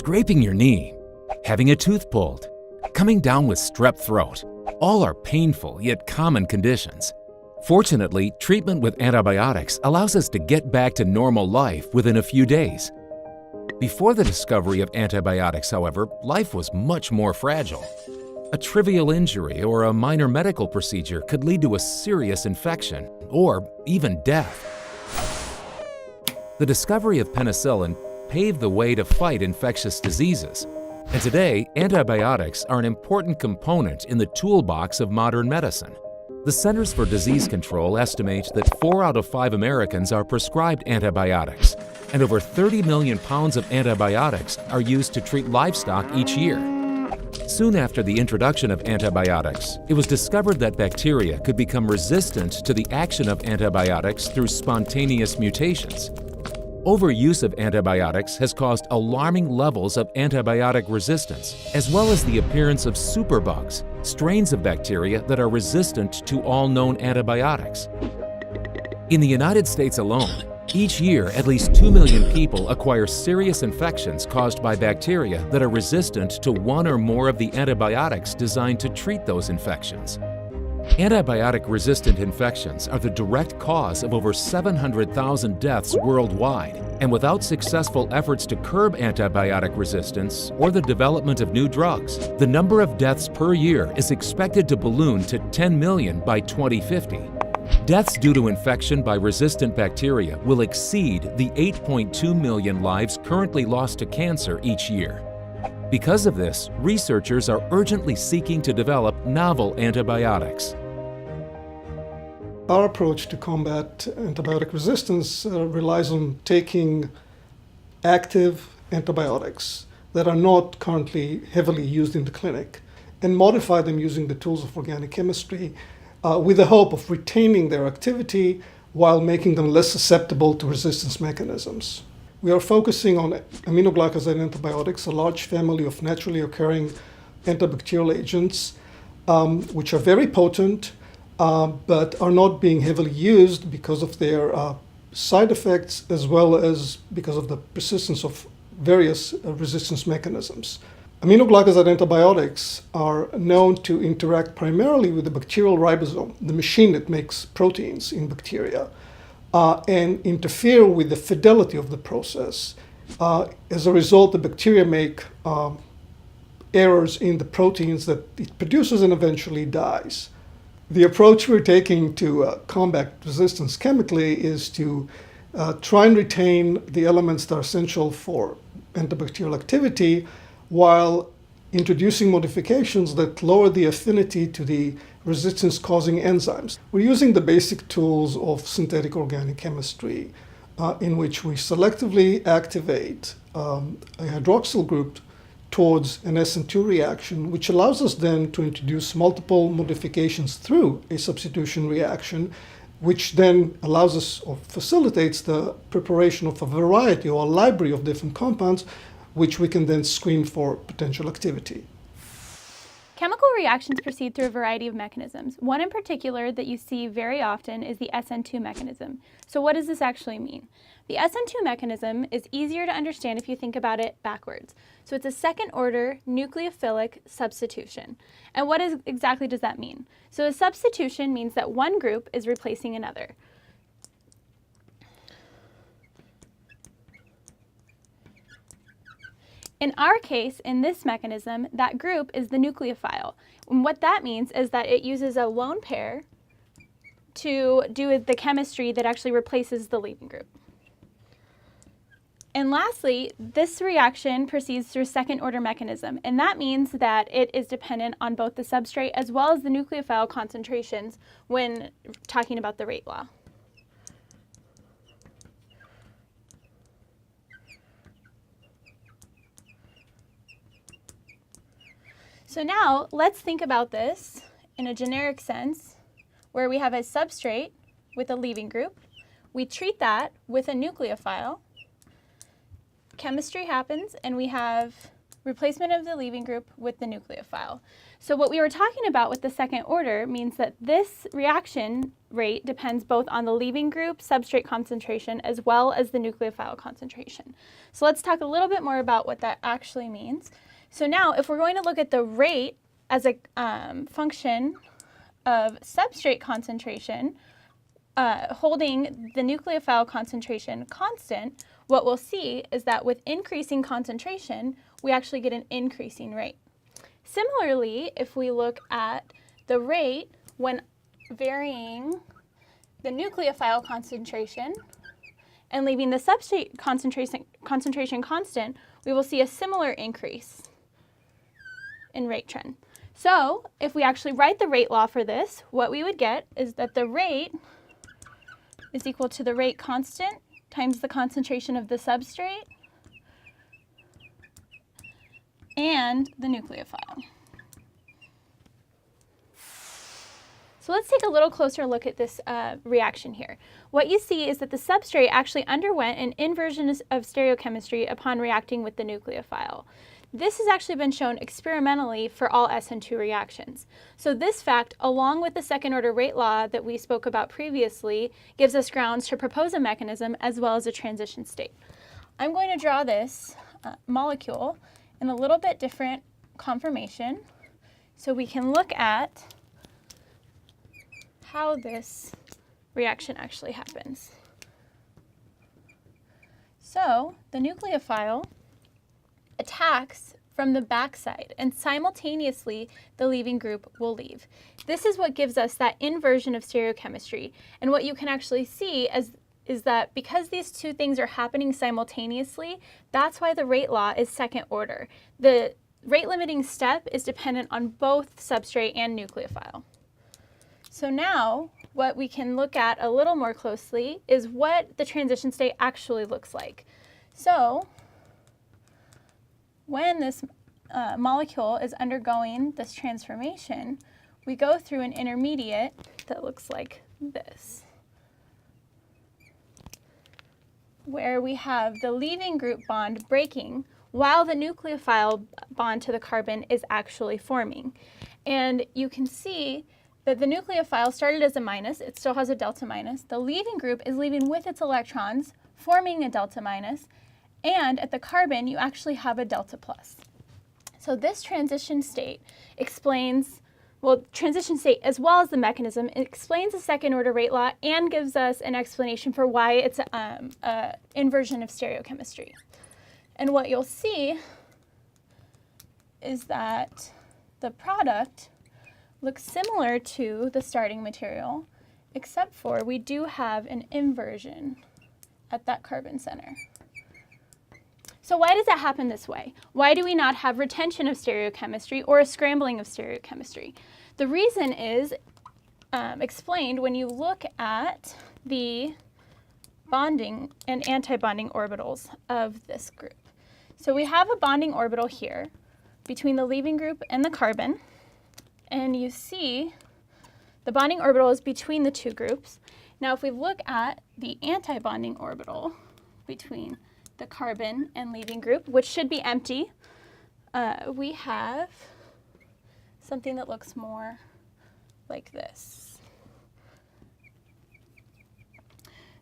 scraping your knee, having a tooth pulled, coming down with strep throat. All are painful yet common conditions. Fortunately, treatment with antibiotics allows us to get back to normal life within a few days. Before the discovery of antibiotics, however, life was much more fragile. A trivial injury or a minor medical procedure could lead to a serious infection or even death. The discovery of penicillin paved the way to fight infectious diseases, and today antibiotics are an important component in the toolbox of modern medicine. The Centers for Disease Control estimates that 4 out of 5 Americans are prescribed antibiotics, and over 30 million pounds of antibiotics are used to treat livestock each year. Soon after the introduction of antibiotics, it was discovered that bacteria could become resistant to the action of antibiotics through spontaneous mutations. Overuse of antibiotics has caused alarming levels of antibiotic resistance, as well as the appearance of superbugs, strains of bacteria that are resistant to all known antibiotics. In the United States alone, each year at least 2 million people acquire serious infections caused by bacteria that are resistant to one or more of the antibiotics designed to treat those infections. Antibiotic-resistant infections are the direct cause of over 700,000 deaths worldwide, and without successful efforts to curb antibiotic resistance or the development of new drugs, the number of deaths per year is expected to balloon to 10 million by 2050. Deaths due to infection by resistant bacteria will exceed the 8.2 million lives currently lost to cancer each year. Because of this, researchers are urgently seeking to develop novel antibiotics. Our approach to combat antibiotic resistance relies on taking active antibiotics that are not currently heavily used in the clinic and modify them using the tools of organic chemistry with the hope of retaining their activity while making them less susceptible to resistance mechanisms. We are focusing on aminoglycoside antibiotics, a large family of naturally occurring antibacterial agents, which are very potent, but are not being heavily used because of their side effects, as well as because of the persistence of various resistance mechanisms. Aminoglycoside antibiotics are known to interact primarily with the bacterial ribosome, the machine that makes proteins in bacteria, and interfere with the fidelity of the process. As a result, the bacteria make errors in the proteins that it produces and eventually dies. The approach we're taking to combat resistance chemically is to try and retain the elements that are essential for antibacterial activity while introducing modifications that lower the affinity to the resistance-causing enzymes. We're using the basic tools of synthetic organic chemistry in which we selectively activate a hydroxyl group towards an SN2 reaction, which allows us then to introduce multiple modifications through a substitution reaction, which then allows us or facilitates the preparation of a variety or a library of different compounds, which we can then screen for potential activity. Chemical reactions proceed through a variety of mechanisms. One in particular that you see very often is the SN2 mechanism. So what does this actually mean? The SN2 mechanism is easier to understand if you think about it backwards. So it's a second-order nucleophilic substitution. And what exactly does that mean? So a substitution means that one group is replacing another. In our case, in this mechanism, that group is the nucleophile. And what that means is that it uses a lone pair to do the chemistry that actually replaces the leaving group. And lastly, this reaction proceeds through a second-order mechanism, and that means that it is dependent on both the substrate as well as the nucleophile concentrations when talking about the rate law. So now, let's think about this in a generic sense, where we have a substrate with a leaving group. We treat that with a nucleophile. Chemistry happens, and we have replacement of the leaving group with the nucleophile. So what we were talking about with the second order means that this reaction rate depends both on the leaving group substrate concentration as well as the nucleophile concentration. So let's talk a little bit more about what that actually means. So now if we're going to look at the rate as a function of substrate concentration, holding the nucleophile concentration constant, what we'll see is that with increasing concentration, we actually get an increasing rate. Similarly, if we look at the rate when varying the nucleophile concentration and leaving the substrate concentration constant, we will see a similar increase in rate trend. So if we actually write the rate law for this, what we would get is that the rate is equal to the rate constant times the concentration of the substrate and the nucleophile. So let's take a little closer look at this reaction here. What you see is that the substrate actually underwent an inversion of stereochemistry upon reacting with the nucleophile. This has actually been shown experimentally for all SN2 reactions. So this fact, along with the second order rate law that we spoke about previously, gives us grounds to propose a mechanism as well as a transition state. I'm going to draw this molecule in a little bit different conformation so we can look at how this reaction actually happens. So the nucleophile attacks from the backside and simultaneously the leaving group will leave. This is what gives us that inversion of stereochemistry. And what you can actually see is that because these two things are happening simultaneously, that's why the rate law is second order. The rate limiting step is dependent on both substrate and nucleophile. So now what we can look at a little more closely is what the transition state actually looks like. So when this molecule is undergoing this transformation, we go through an intermediate that looks like this, where we have the leaving group bond breaking while the nucleophile bond to the carbon is actually forming. And you can see that the nucleophile started as a minus, it still has a delta minus. The leaving group is leaving with its electrons, forming a delta minus, and at the carbon you actually have a delta plus. So this transition state explains, well, transition state as well as the mechanism, it explains the second order rate law and gives us an explanation for why it's an inversion of stereochemistry. And what you'll see is that the product looks similar to the starting material, except for we do have an inversion at that carbon center. So why does that happen this way? Why do we not have retention of stereochemistry or a scrambling of stereochemistry? The reason is explained when you look at the bonding and antibonding orbitals of this group. So we have a bonding orbital here between the leaving group and the carbon, and you see the bonding orbital is between the two groups. Now if we look at the antibonding orbital between the carbon and leaving group, which should be empty, we have something that looks more like this.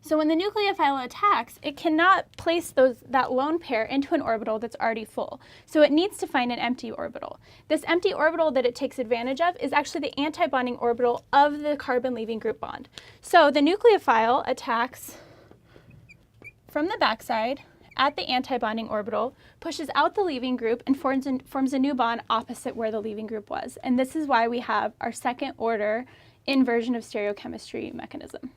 So when the nucleophile attacks, it cannot place that lone pair into an orbital that's already full. So it needs to find an empty orbital. This empty orbital that it takes advantage of is actually the antibonding orbital of the carbon-leaving group bond. So the nucleophile attacks from the backside at the antibonding orbital, pushes out the leaving group, and forms a new bond opposite where the leaving group was. And this is why we have our second order inversion of stereochemistry mechanism.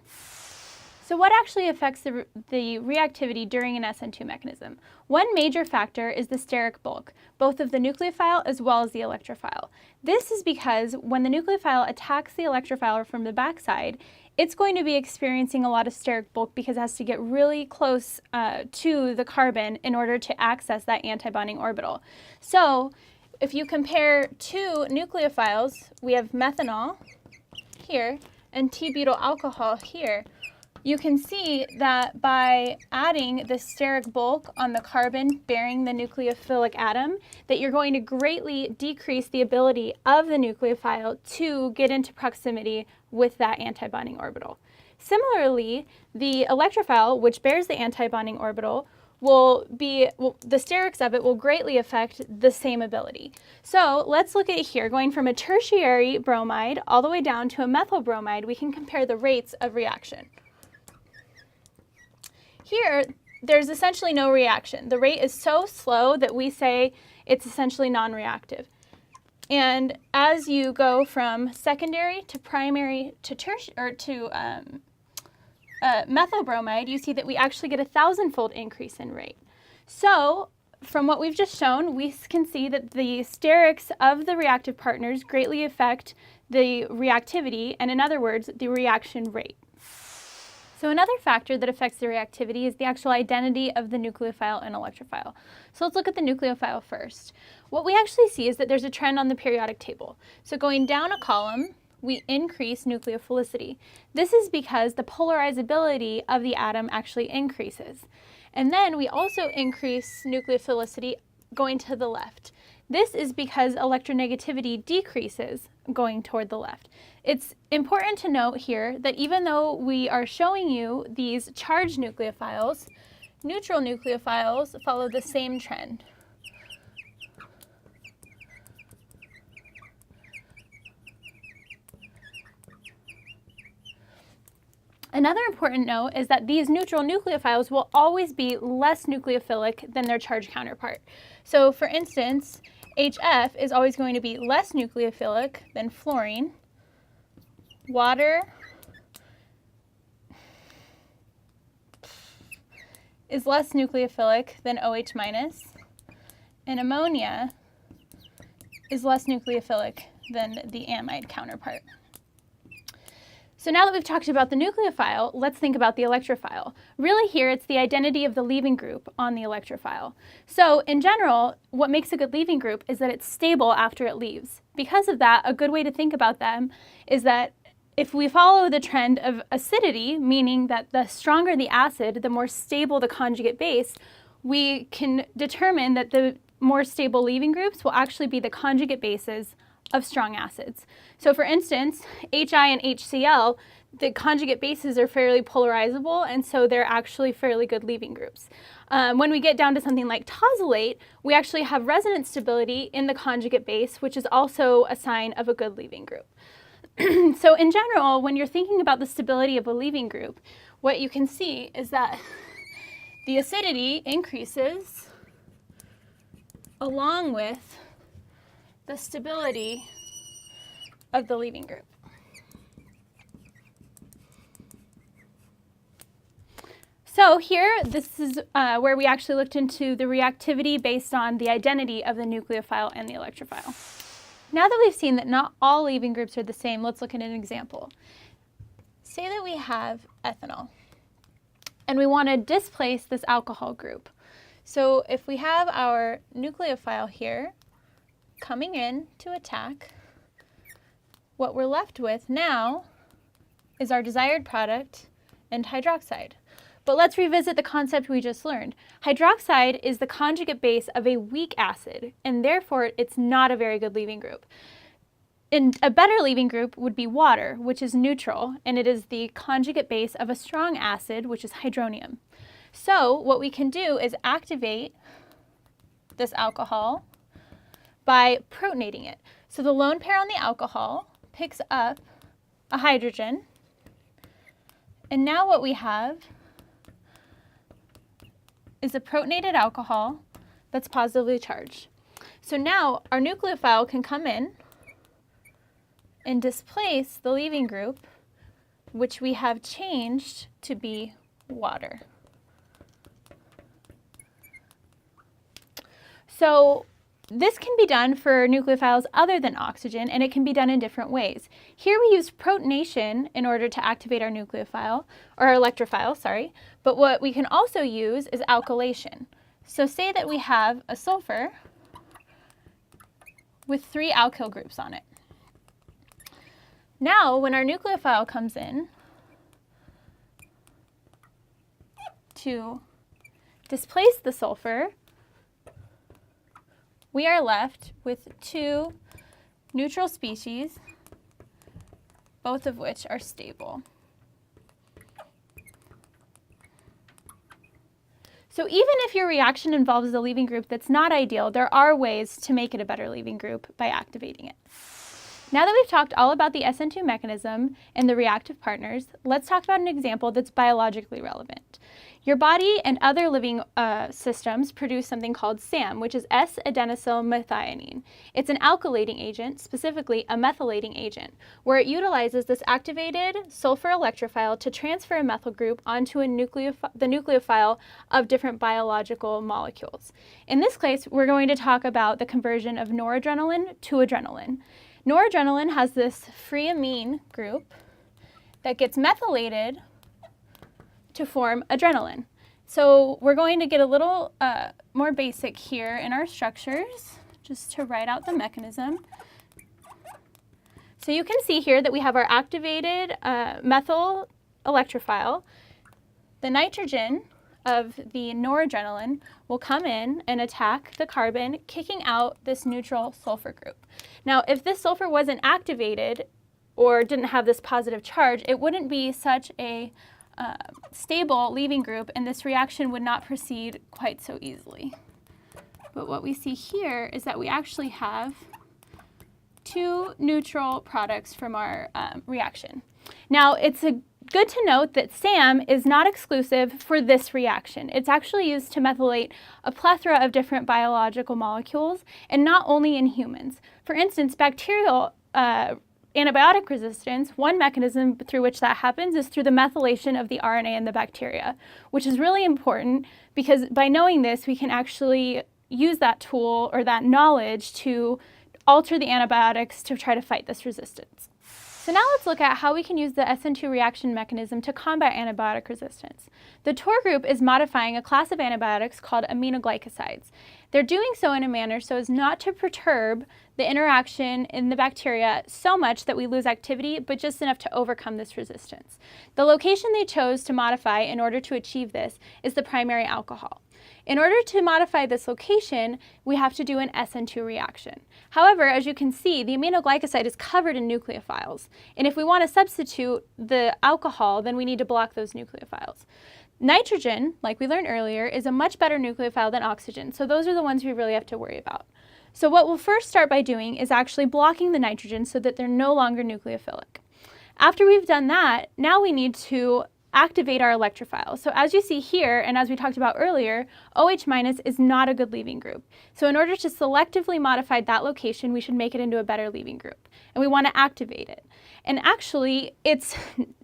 So what actually affects the reactivity during an SN2 mechanism? One major factor is the steric bulk, both of the nucleophile as well as the electrophile. This is because when the nucleophile attacks the electrophile from the backside, it's going to be experiencing a lot of steric bulk because it has to get really close to the carbon in order to access that antibonding orbital. So if you compare two nucleophiles, we have methanol here and T-butyl alcohol here. you can see that by adding the steric bulk on the carbon bearing the nucleophilic atom, that you're going to greatly decrease the ability of the nucleophile to get into proximity with that antibonding orbital. Similarly, the electrophile, which bears the antibonding orbital, the sterics of it will greatly affect the same ability. So let's look at here, going from a tertiary bromide all the way down to a methyl bromide, we can compare the rates of reaction. Here, there's essentially no reaction. The rate is so slow that we say it's essentially non-reactive. And as you go from secondary to primary to tertiary, or to methyl bromide, you see that we actually get a 1,000-fold increase in rate. So from what we've just shown, we can see that the sterics of the reactive partners greatly affect the reactivity, and in other words, the reaction rate. So another factor that affects the reactivity is the actual identity of the nucleophile and electrophile. So let's look at the nucleophile first. What we actually see is that there's a trend on the periodic table. So going down a column, we increase nucleophilicity. This is because the polarizability of the atom actually increases. And then we also increase nucleophilicity going to the left. This is because electronegativity decreases going toward the left. It's important to note here that even though we are showing you these charged nucleophiles, neutral nucleophiles follow the same trend. Another important note is that these neutral nucleophiles will always be less nucleophilic than their charged counterpart. So for instance, HF is always going to be less nucleophilic than fluorine. Water is less nucleophilic than OH minus, and ammonia is less nucleophilic than the amide counterpart. So now that we've talked about the nucleophile, let's think about the electrophile. Really here, it's the identity of the leaving group on the electrophile. So in general, what makes a good leaving group is that it's stable after it leaves. Because of that, a good way to think about them is that if we follow the trend of acidity, meaning that the stronger the acid, the more stable the conjugate base, we can determine that the more stable leaving groups will actually be the conjugate bases of strong acids. So for instance, HI and HCl, the conjugate bases are fairly polarizable, and so they're actually fairly good leaving groups. When we get down to something like tosylate, we actually have resonance stability in the conjugate base, which is also a sign of a good leaving group. So in general, when you're thinking about the stability of a leaving group, what you can see is that the acidity increases along with the stability of the leaving group. So here, this is where we actually looked into the reactivity based on the identity of the nucleophile and the electrophile. Now that we've seen that not all leaving groups are the same, let's look at an example. Say that we have ethanol, and we want to displace this alcohol group. So if we have our nucleophile here coming in to attack, what we're left with now is our desired product and hydroxide. But let's revisit the concept we just learned. Hydroxide is the conjugate base of a weak acid, and therefore it's not a very good leaving group. And a better leaving group would be water, which is neutral, and it is the conjugate base of a strong acid, which is hydronium. So what we can do is activate this alcohol by protonating it. So the lone pair on the alcohol picks up a hydrogen, and now what we have is a protonated alcohol that's positively charged. So now our nucleophile can come in and displace the leaving group, which we have changed to be water. So this can be done for nucleophiles other than oxygen, and it can be done in different ways. Here we use protonation in order to activate our nucleophile, or our electrophile, sorry, but what we can also use is alkylation. So say that we have a sulfur with 3 alkyl groups on it. Now, when our nucleophile comes in, to displace the sulfur, we are left with two neutral species, both of which are stable. So even if your reaction involves a leaving group that's not ideal, there are ways to make it a better leaving group by activating it. Now that we've talked all about the SN2 mechanism and the reactive partners, let's talk about an example that's biologically relevant. Your body and other living systems produce something called SAM, which is S-adenosylmethionine. It's an alkylating agent, specifically a methylating agent, where it utilizes this activated sulfur electrophile to transfer a methyl group onto the nucleophile of different biological molecules. In this case, we're going to talk about the conversion of noradrenaline to adrenaline. Noradrenaline has this free amine group that gets methylated to form adrenaline. So we're going to get a little more basic here in our structures, just to write out the mechanism. So you can see here that we have our activated methyl electrophile. The nitrogen of the noradrenaline will come in and attack the carbon, kicking out this neutral sulfur group. Now, if this sulfur wasn't activated or didn't have this positive charge, it wouldn't be such a stable leaving group, and this reaction would not proceed quite so easily. But what we see here is that we actually have two neutral products from our reaction. Now, it's good to note that SAM is not exclusive for this reaction. It's actually used to methylate a plethora of different biological molecules, and not only in humans. For instance, bacterial antibiotic resistance, one mechanism through which that happens is through the methylation of the RNA in the bacteria, which is really important because by knowing this, we can actually use that tool or that knowledge to alter the antibiotics to try to fight this resistance. So now let's look at how we can use the SN2 reaction mechanism to combat antibiotic resistance. The TOR group is modifying a class of antibiotics called aminoglycosides. They're doing so in a manner so as not to perturb the interaction in the bacteria so much that we lose activity, but just enough to overcome this resistance. The location they chose to modify in order to achieve this is the primary alcohol. In order to modify this location, we have to do an SN2 reaction. However, as you can see, the aminoglycoside is covered in nucleophiles. And if we want to substitute the alcohol, then we need to block those nucleophiles. Nitrogen, like we learned earlier, is a much better nucleophile than oxygen. So those are the ones we really have to worry about. So what we'll first start by doing is actually blocking the nitrogen so that they're no longer nucleophilic. After we've done that, now we need to activate our electrophile. So as you see here, and as we talked about earlier, OH- is not a good leaving group. So in order to selectively modify that location, we should make it into a better leaving group. And we want to activate it. And actually, its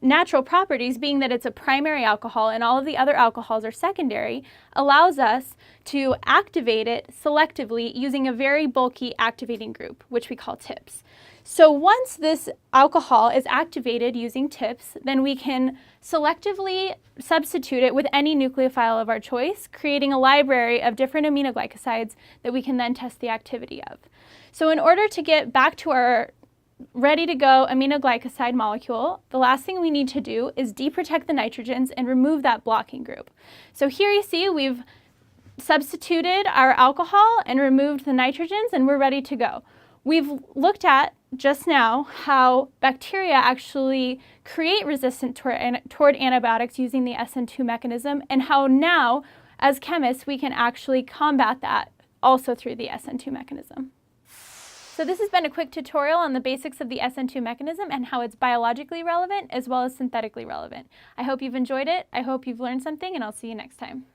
natural properties, being that it's a primary alcohol and all of the other alcohols are secondary, allows us to activate it selectively using a very bulky activating group, which we call TIPS. So once this alcohol is activated using TIPS, then we can selectively substitute it with any nucleophile of our choice, creating a library of different aminoglycosides that we can then test the activity of. So in order to get back to our ready-to-go aminoglycoside molecule, the last thing we need to do is deprotect the nitrogens and remove that blocking group. So here you see we've substituted our alcohol and removed the nitrogens, and we're ready to go. We've looked at just now how bacteria actually create resistance toward antibiotics using the SN2 mechanism, and how now, as chemists, we can actually combat that also through the SN2 mechanism. So this has been a quick tutorial on the basics of the SN2 mechanism and how it's biologically relevant as well as synthetically relevant. I hope you've enjoyed it, I hope you've learned something, and I'll see you next time.